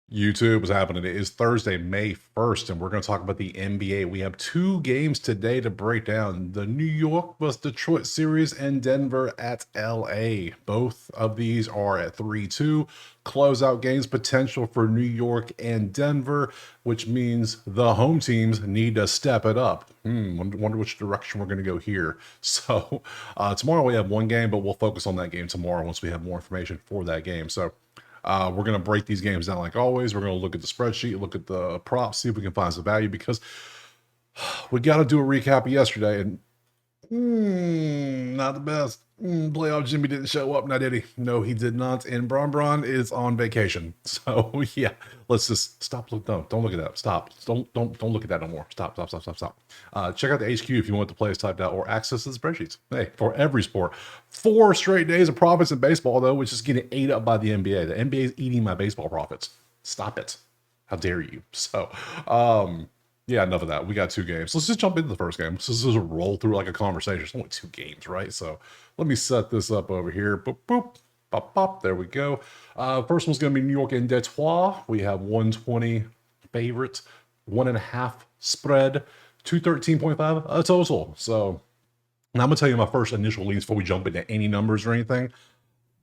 YouTube is happening. It is Thursday, May 1st, and we're going to talk about the NBA. We have two games today to break down: the New York vs. Detroit series and Denver at LA. Both of these are at 3-2. Closeout games potential for New York and Denver, which means the home teams need to step it up. Wonder which direction we're going to go here. So, tomorrow we have one game, but we'll focus on that game tomorrow once we have more information for that game. So, we're going to break these games down like always. We're going to look at the spreadsheet, look at the props, see if we can find some value because we got to do a recap of yesterday and not the best. Playoff Jimmy didn't show up, now did he? No, he did not. And Bron is on vacation. So yeah, let's just stop. Look, don't look at that. Stop. Don't look at that no more. Stop. Check out the HQ if you want the plays typed out or access to the spreadsheets. Hey, for every sport. 4 straight days of profits in baseball though, which is getting ate up by the NBA. The NBA is eating my baseball profits. Stop it. How dare you? So, yeah, enough of that. We got two games. Let's just jump into the first game. This is a roll through like a conversation. It's only two games, right? So let me set this up over here. Boop, boop, pop, pop. There we go. First one's going to be New York and Detroit. We have 120 favorite, 1.5 spread, 213.5 a total. So now I'm going to tell you my first initial leads before we jump into any numbers or anything.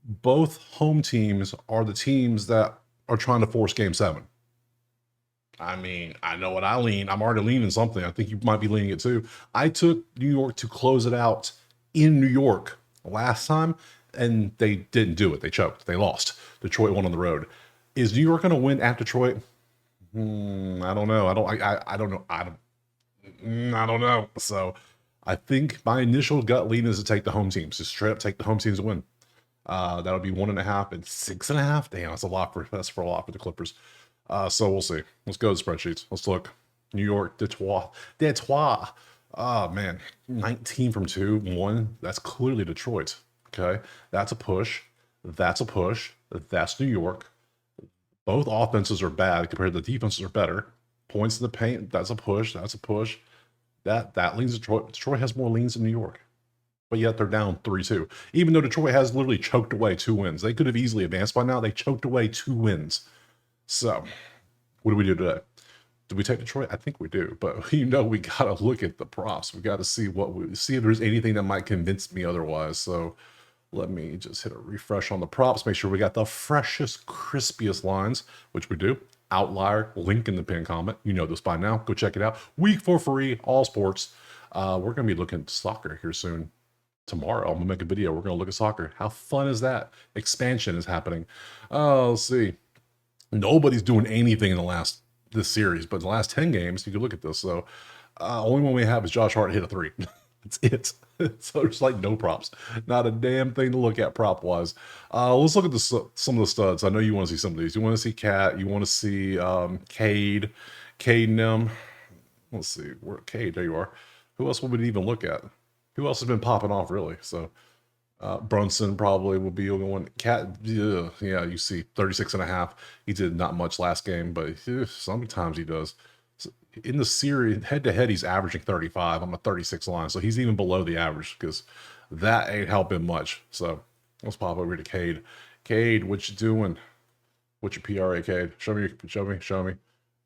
Both home teams are the teams that are trying to force game 7. I mean, I know what I lean. I'm already leaning something. I think you might be leaning it too. I took New York to close it out in New York last time, and they didn't do it. They choked. They lost. Detroit won on the road. Is New York going to win at Detroit? I don't know. I don't know. I don't know. So I think my initial gut lean is to take the home teams. Just straight up take the home teams to win. That'll be 1.5 and 6.5. Damn, that's a lot for a lot for the Clippers. So we'll see. Let's go to the spreadsheets. Let's look. New York, Detroit. Oh man, 19 from 2, 1. That's clearly Detroit. Okay, that's a push. That's a push. That's New York. Both offenses are bad compared to the defenses are better. Points in the paint. That's a push. That's a push. That leans Detroit. Detroit has more leans than New York, but yet they're down 3-2. Even though Detroit has literally choked away 2 wins, they could have easily advanced by now. They choked away 2 wins. So, what do we do today? Do we take Detroit? I think we do, but we got to look at the props. We got to see see if there's anything that might convince me otherwise. So, let me just hit a refresh on the props. Make sure we got the freshest, crispiest lines, which we do. Outlier, link in the pin comment. You know this by now. Go check it out. Week for free, all sports. We're going to be looking at soccer here soon. Tomorrow, I'm going to make a video. We're going to look at soccer. How fun is that? Expansion is happening. Let's see. Nobody's doing anything in this series, but in the last 10 games, you can look at this. So, only one we have is Josh Hart hit a 3. That's it. So there's like no props, not a damn thing to look at prop wise. Let's look at some of the studs. I know you want to see some of these. You want to see Cat. You want to see Cade Nim. Let's see where Cade. There you are. Who else would we even look at? Who else has been popping off really? So. Brunson probably will be the one. Cat, yeah, you see 36.5. He did not much last game, but sometimes he does. So in the series, head to head, he's averaging 35. I'm a 36 line, so he's even below the average because that ain't helping much. So let's pop over to Cade. Cade, what you doing? What's your PRA, Cade? Show me.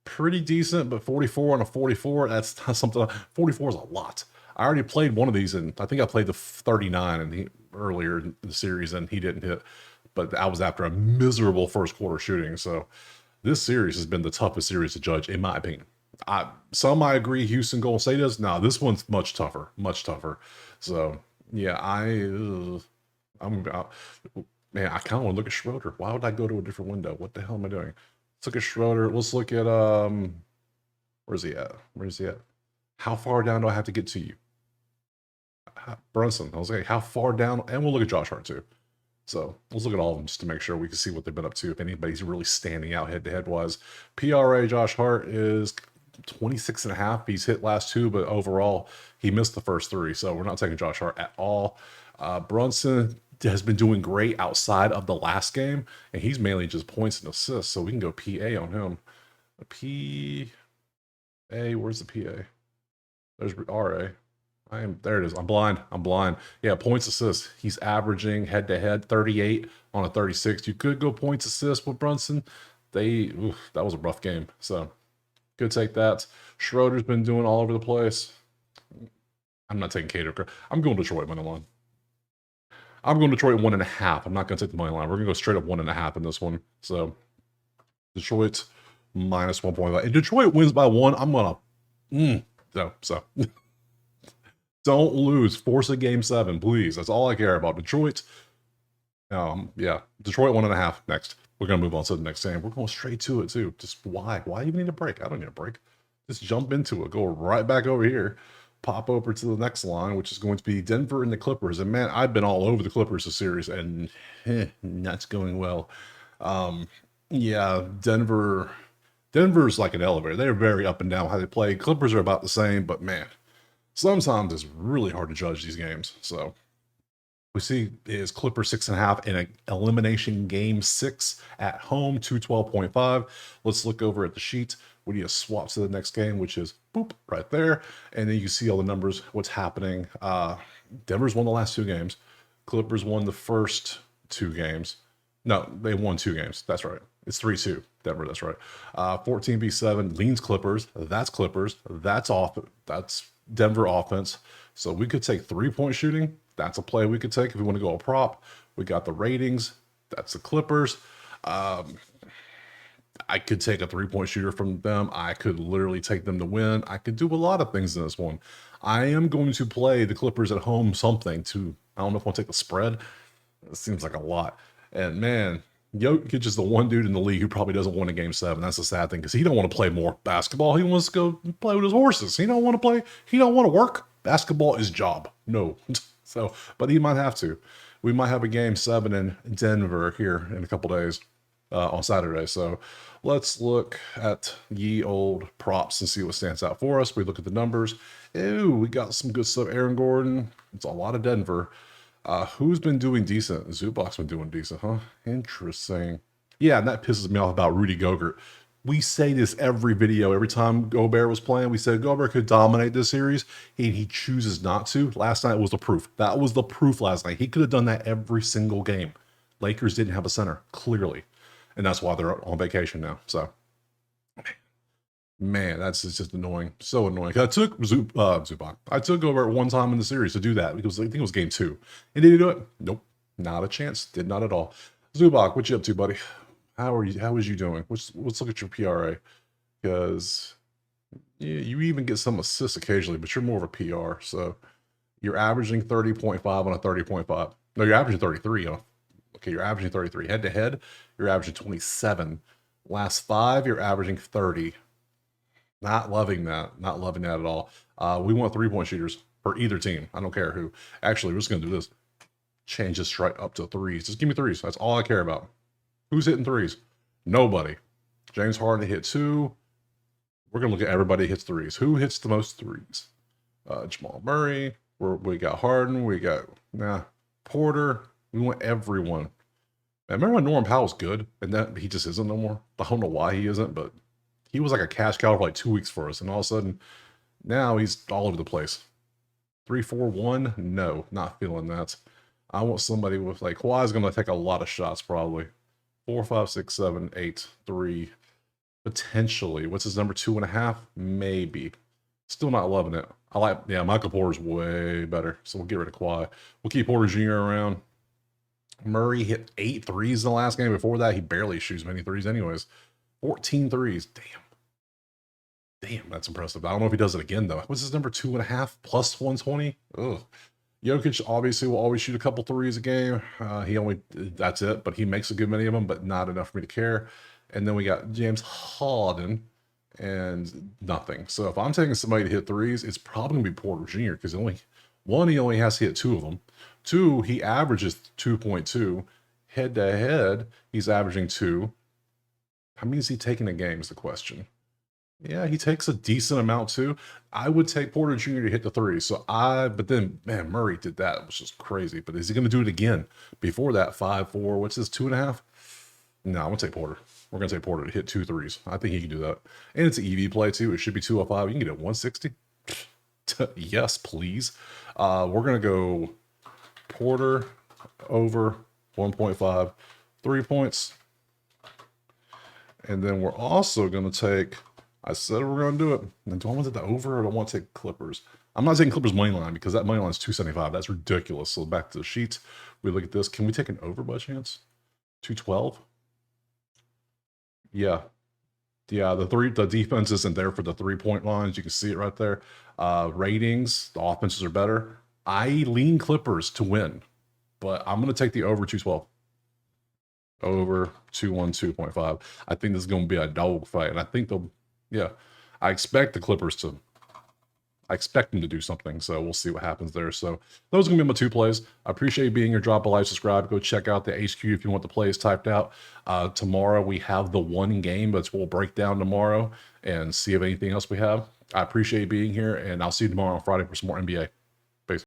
Pretty decent, but 44 on a 44, that's not something. 44 is a lot. I already played one of these, and I think I played the 39 and earlier in the series, and he didn't hit. But that was after a miserable first quarter shooting. So this series has been the toughest series to judge, in my opinion. Some I agree Houston Golden State is. No, this one's much tougher. So yeah, I'm about. Man, I kind of want to look at Schroeder. Why would I go to a different window? What the hell am I doing? Let's look at Schroeder. Let's look at where's he at? How far down do I have to get to you? Brunson. I was like, how far down? And we'll look at Josh Hart too. So let's look at all of them just to make sure we can see what they've been up to. If anybody's really standing out head to head wise. PRA Josh Hart is 26.5. He's hit last 2, but overall he missed the first 3. So we're not taking Josh Hart at all. Brunson has been doing great outside of the last game, and he's mainly just points and assists. So we can go PA on him. PA, where's the PA? There's RA. There it is. I'm blind. Yeah, points assist. He's averaging head to head 38 on a 36. You could go points assist with Brunson. that was a rough game. So could take that. Schroeder's been doing all over the place. I'm not taking Cater. I'm going Detroit money line. I'm going Detroit 1.5. I'm not going to take the money line. We're going to go straight up 1.5 in this one. So Detroit minus 1.5. If Detroit wins by 1, I'm going to. So don't lose. Force a game 7, please. That's all I care about. Detroit. Yeah. Detroit 1.5 next. We're going to move on to the next game. We're going straight to it, too. Just why? Why even need a break? I don't need a break. Just jump into it. Go right back over here. Pop over to the next line, which is going to be Denver and the Clippers. And, man, I've been all over the Clippers this series, and that's going well. Yeah, Denver's like an elevator. They're very up and down how they play. Clippers are about the same, but, man, sometimes it's really hard to judge these games. So we see is Clippers 6.5 in an elimination game 6 at home, 212.5. Let's look over at the sheet. We need to swap to the next game, which is boop right there. And then you see all the numbers, what's happening. Denver's won the last 2 games. Clippers won the first 2 games. No, they won 2 games. That's right. It's 3-2. Denver, that's right. 14v7 leans Clippers. That's Clippers. That's Denver offense. So we could take 3-point shooting. That's a play we could take if we want to go a prop. We got the ratings. That's the Clippers. I could take a 3-point shooter from them. I could literally take them to win. I could do a lot of things in this one. I am going to play the Clippers at home something to, I don't know if I want to take the spread. It seems like a lot. And man, Jokic is the one dude in the league who probably doesn't want a game 7. That's the sad thing because he don't want to play more basketball. He wants to go play with his horses. He don't want to play. He don't want to work. Basketball is job. No. So, but he might have to. We might have a game 7 in Denver here in a couple days on Saturday. So let's look at ye old props and see what stands out for us. We look at the numbers. Ew, we got some good stuff. Aaron Gordon. It's a lot of Denver. Who's been doing decent? Zubac's been doing decent, huh? Interesting. Yeah, and that pisses me off about Rudy Gobert. We say this every video. Every time Gobert was playing, we said Gobert could dominate this series, and he chooses not to. Last night was the proof. That was the proof last night. He could have done that every single game. Lakers didn't have a center, clearly. And that's why they're on vacation now. So, man, that's just annoying. So annoying. I took Zubac. I took Gobert one time in the series to do that because I think it was game 2. And did he do it? Nope. Not a chance. Did not at all. Zubac, what you up to, buddy? How is you doing? Let's look at your PRA. Because you even get some assists occasionally, but you're more of a PR. So you're averaging 30.5 on a 30.5. No, you're averaging 33 on. Okay, you're averaging 33. Head to head, you're averaging 27. Last 5, you're averaging 30. Not loving that. Not loving that at all. We want 3-point shooters for either team. I don't care who. Actually, we're just going to do this. Change this right up to 3s. Just give me 3s. That's all I care about. Who's hitting 3s? Nobody. James Harden hit 2. We're going to look at everybody who hits 3s. Who hits the most 3s? Jamal Murray. We got Harden. We got Porter. We want everyone. I remember when Norman Powell's good, and then he just isn't no more. I don't know why he isn't, but he was like a cash cow for like 2 weeks for us, and all of a sudden, now he's all over the place. 3-4-1? No, not feeling that. I want somebody with like Kawhi's going to take a lot of shots probably. 4, 5, 6, 7, 8, 3, potentially. What's his number? 2.5? Maybe. Still not loving it. Michael Porter's way better, so we'll get rid of Kawhi. We'll keep Porter Jr. around. Murray hit 8 threes in the last game. Before that, he barely shoots many threes anyways. 14 threes. Damn, that's impressive. I don't know if he does it again, though. What's his number? 2.5 plus 120? Ugh. Jokic obviously will always shoot a couple threes a game. That's it, but he makes a good many of them, but not enough for me to care. And then we got James Harden and nothing. So if I'm taking somebody to hit threes, it's probably going to be Porter Jr. because he only has to hit 2 of them. 2, he averages 2.2. Head to head, he's averaging 2. How many is he taking a game is the question. Yeah, he takes a decent amount too. I would take Porter Jr. to hit the 3. But then, man, Murray did that. It was just crazy. But is he going to do it again? Before that, 5, 4, what's this, 2.5? No, I'm going to take Porter. We're going to take Porter to hit 2 threes. I think he can do that. And it's an EV play too. It should be 205. You can get it 160. Yes, please. We're going to go Porter over 1.5, 3 points. And then we're also going to take, I said we're going to do it. And do I want to take the over or do I want to take Clippers? I'm not taking Clippers money line because that money line is 275. That's ridiculous. So back to the sheet. We look at this. Can we take an over by chance? 212? Yeah. Yeah, the defense isn't there for the 3-point lines. You can see it right there. Ratings, the offenses are better. I lean Clippers to win, but I'm going to take the over 212. Over 212.5. I think this is going to be a dog fight, and I think they'll, yeah, I expect the Clippers to, I expect them to do something, so we'll see what happens there. So those are going to be my 2 plays. I appreciate you being here. Drop a like, subscribe. Go check out the HQ if you want the plays typed out. Tomorrow we have the one game, but we'll break down tomorrow and see if anything else we have. I appreciate you being here, and I'll see you tomorrow on Friday for some more NBA.